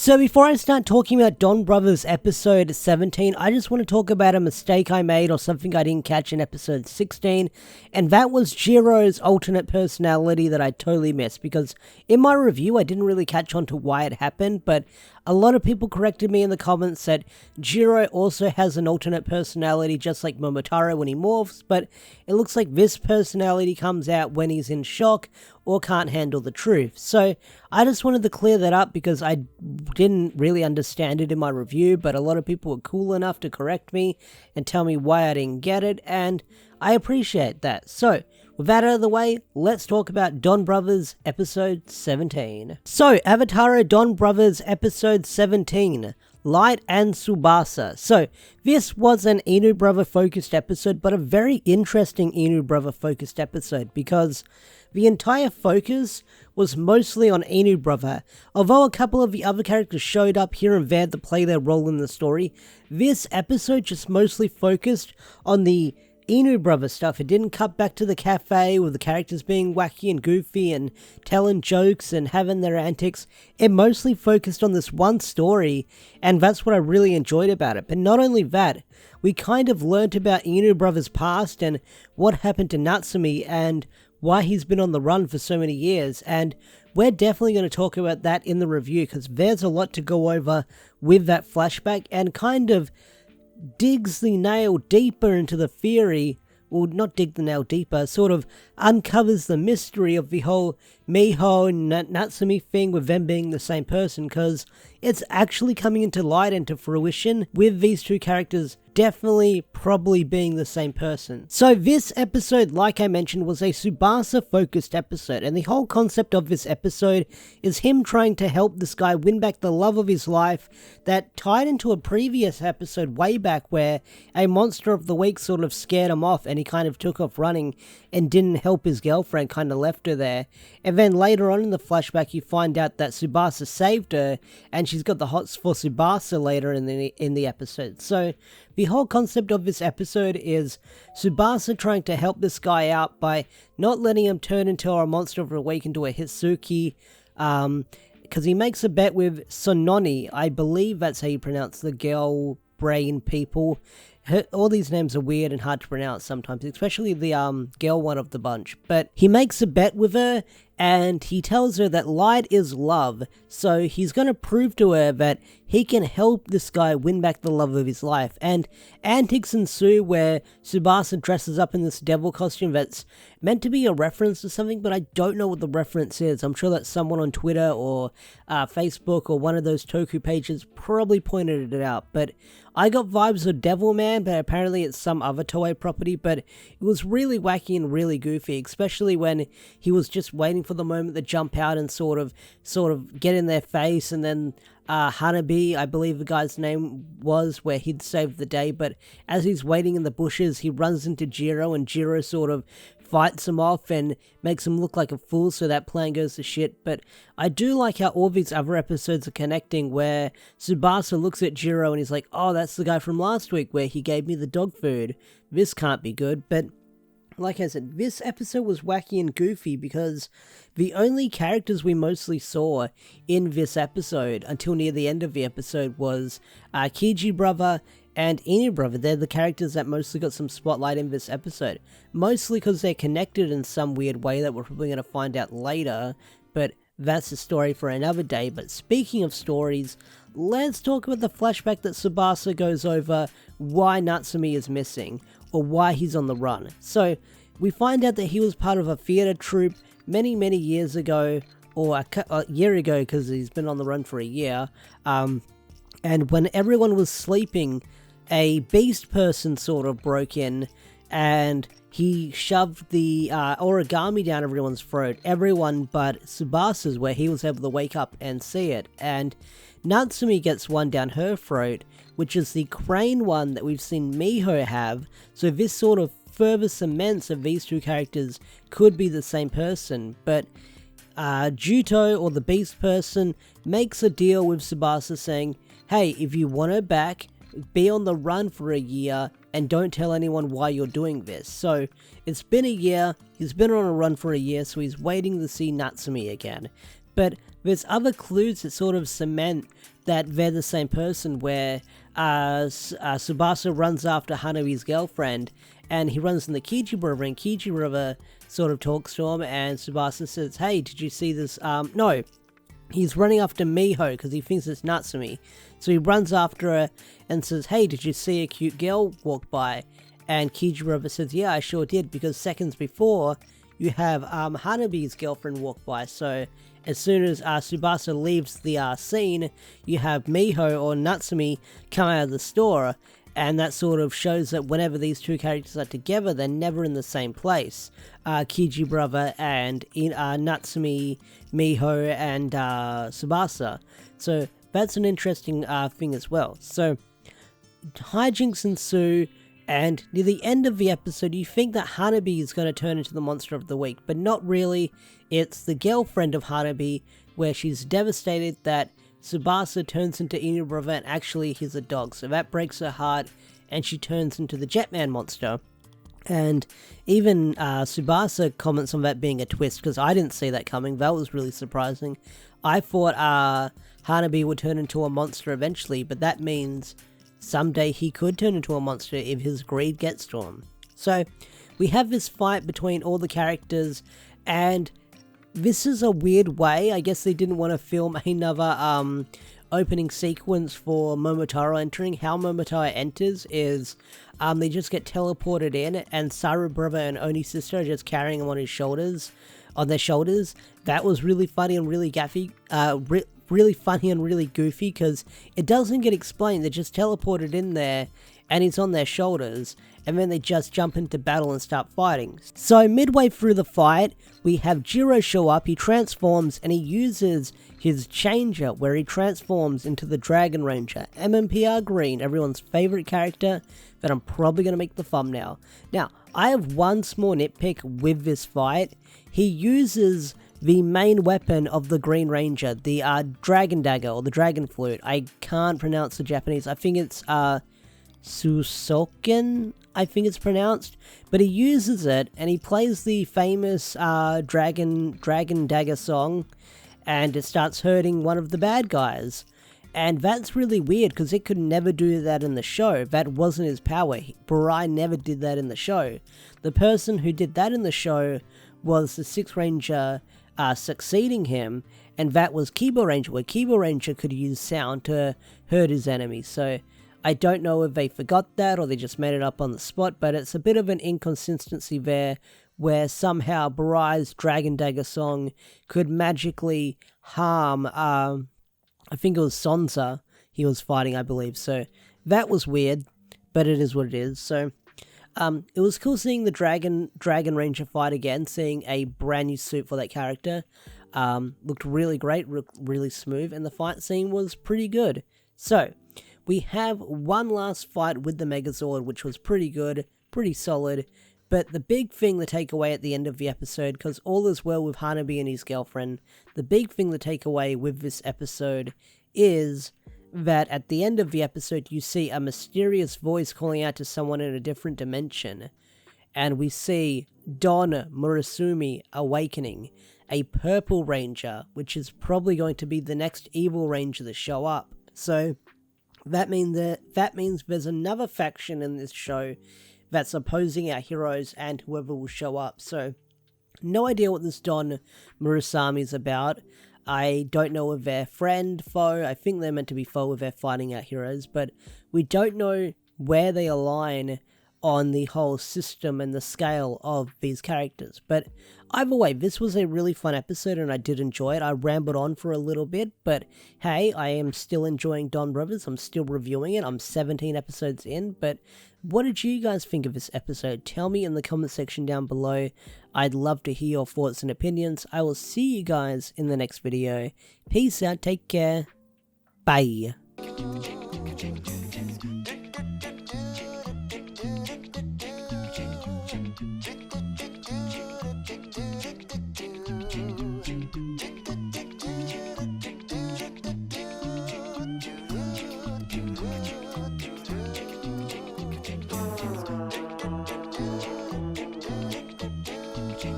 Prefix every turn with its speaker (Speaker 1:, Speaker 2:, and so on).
Speaker 1: So before I start talking about Donbrothers episode 17, I just want to talk about a mistake I made or something I didn't catch in episode 16, and that was Jiro's alternate personality that I totally missed, because in my review I didn't really catch on to why it happened, but a lot of people corrected me in the comments that Jiro also has an alternate personality just like Momotaro when he morphs, but it looks like this personality comes out when he's in shock or can't handle the truth. So I just wanted to clear that up because I didn't really understand it in my review, but a lot of people were cool enough to correct me and tell me why I didn't get it, and I appreciate that. So with that out of the way, let's talk about Donbrothers episode 17. So, Avataro Donbrothers episode 17, Light and Tsubasa. So, this was an Inu Brother focused episode, but a very interesting Inu Brother focused episode, because the entire focus was mostly on Inu Brother. Although a couple of the other characters showed up here and there to play their role in the story, this episode just mostly focused on the Inu Brother stuff. It didn't cut back to the cafe with the characters being wacky and goofy and telling jokes and having their antics. It mostly focused on this one story, and that's what I really enjoyed about it. But not only that, we kind of learnt about Inu Brother's past and what happened to Natsumi and why he's been on the run for so many years, and we're definitely going to talk about that in the review because there's a lot to go over with that flashback and kind of digs the nail deeper into the theory, well, not dig the nail deeper, sort of uncovers the mystery of the whole Miho and Natsumi thing with them being the same person, because it's actually coming into light and to fruition with these two characters definitely probably being the same person. So this episode, like I mentioned, was a Tsubasa focused episode, and the whole concept of this episode is him trying to help this guy win back the love of his life that tied into a previous episode way back where a monster of the week sort of scared him off and he kind of took off running and didn't help his girlfriend, kind of left her there. And then later on in the flashback you find out that Tsubasa saved her and she's got the hots for Tsubasa later in the episode. So the whole concept of this episode is Tsubasa trying to help this guy out by not letting him turn into a monster of the week into a Hitotsuki, because he makes a bet with Sononi. I believe that's how you pronounce the girl brain people. All these names are weird and hard to pronounce sometimes, especially the girl one of the bunch. But he makes a bet with her, and he tells her that light is love, so he's going to prove to her that he can help this guy win back the love of his life. And antics ensue where Tsubasa dresses up in this devil costume that's meant to be a reference to something, but I don't know what the reference is. I'm sure that someone on Twitter or Facebook or one of those Toku pages probably pointed it out, but I got vibes of Devilman, but apparently it's some other Toei property, but it was really wacky and really goofy, especially when he was just waiting for the moment to jump out and sort of get in their face, and then Hanabi, I believe the guy's name was, where he'd saved the day, but as he's waiting in the bushes, he runs into Jiro, and Jiro sort of fights him off and makes him look like a fool, so that plan goes to shit. But I do like how all these other episodes are connecting, where Tsubasa looks at Jiro and he's like, oh, that's the guy from last week where he gave me the dog food. This can't be good. But like I said, this episode was wacky and goofy because the only characters we mostly saw in this episode until near the end of the episode was Kiji Brother and Inu Brother. They're the characters that mostly got some spotlight in this episode. Mostly because they're connected in some weird way that we're probably going to find out later, but that's a story for another day. But speaking of stories, let's talk about the flashback that Tsubasa goes over why Natsumi is missing, or why he's on the run. So, we find out that he was part of a theater troupe many years ago, or a year ago, because he's been on the run for a year, and when everyone was sleeping, a beast person sort of broke in, and he shoved the origami down everyone's throat, everyone but Tsubasa's, where he was able to wake up and see it, and Natsumi gets one down her throat, which is the crane one that we've seen Miho have, so this sort of further cements that these two characters could be the same person. But Juto, or the beast person, makes a deal with Tsubasa saying, hey, if you want her back, be on the run for a year and don't tell anyone why you're doing this. So it's been a year, he's been on a run for a year, so he's waiting to see Natsumi again. But there's other clues that sort of cement that they're the same person, where Tsubasa runs after Hanabi's girlfriend, and he runs into Kiji Brother, and Kiji Brother sort of talks to him, and Tsubasa says, hey, did you see this? No, he's running after Miho because he thinks it's Natsumi. So he runs after her and says, hey, did you see a cute girl walk by? And Kiji Brother says, yeah, I sure did, because seconds before, you have Hanabi's girlfriend walk by. So as soon as Tsubasa leaves the scene, you have Miho or Natsumi come out of the store, and that sort of shows that whenever these two characters are together, they're never in the same place. Kiji Brother and Natsumi, Miho, and Tsubasa. So that's an interesting thing as well. So hijinks ensue, and near the end of the episode, you think that Hanabi is going to turn into the monster of the week, but not really. It's the girlfriend of Hanabi, where she's devastated that Tsubasa turns into Inu Brother and actually he's a dog. So that breaks her heart, and she turns into the Jetman monster. And even Tsubasa comments on that being a twist, because I didn't see that coming. That was really surprising. I thought Hanabi would turn into a monster eventually, but that means someday he could turn into a monster if his greed gets to him. So we have this fight between all the characters, and this is a weird way. I guess they didn't want to film another opening sequence for Momotaro entering. How Momotaro enters is they just get teleported in, and Saru Brother and Oni sister are just carrying him on their shoulders. That was really funny and really really funny and really goofy, because it doesn't get explained. They're just teleported in there and he's on their shoulders, and then they just jump into battle and start fighting. So midway through the fight, we have Jiro show up. He transforms, and he uses his changer, where he transforms into the Dragon Ranger, MMPR Green, everyone's favorite character, that I'm probably going to make the thumbnail. Now, I have one small nitpick with this fight. He uses the main weapon of the Green Ranger, the Dragon Dagger, or the Dragon Flute. I can't pronounce the Japanese. I think it's Susoken, I think it's pronounced. But he uses it, and he plays the famous Dragon Dagger song, and it starts hurting one of the bad guys. And that's really weird, because it could never do that in the show. That wasn't his power. Burai never did that in the show. The person who did that in the show was the Sixth Ranger succeeding him, and that was Kibo Ranger, where Kibo Ranger could use sound to hurt his enemies. So I don't know if they forgot that or they just made it up on the spot, but it's a bit of an inconsistency there, where somehow Burai's Dragon Dagger song could magically harm, I think it was Sansa he was fighting, I believe. So that was weird, but it is what it is. So it was cool seeing the Dragon Ranger fight again, seeing a brand new suit for that character. Looked really great, really smooth, and the fight scene was pretty good. So we have one last fight with the Megazord, which was pretty good, pretty solid. But the big thing to take away at the end of the episode, because all is well with Hanabi and his girlfriend, the big thing to take away with this episode is that at the end of the episode, you see a mysterious voice calling out to someone in a different dimension. And we see Don Murasumi awakening, a purple ranger, which is probably going to be the next evil ranger to show up. So that means there's another faction in this show that's opposing our heroes and whoever will show up. So no idea what this Don Murasami is about. I don't know if they're friend, foe. I think they're meant to be foe if they're fighting our heroes, but we don't know where they align on the whole system and the scale of these characters. But either way, this was a really fun episode and I did enjoy it. I rambled on for a little bit, but hey, I am still enjoying Donbrothers. I'm still reviewing it. I'm 17 episodes in, but what did you guys think of this episode? Tell me in the comment section down below. I'd love to hear your thoughts and opinions. I will see you guys in the next video. Peace out, take care, bye.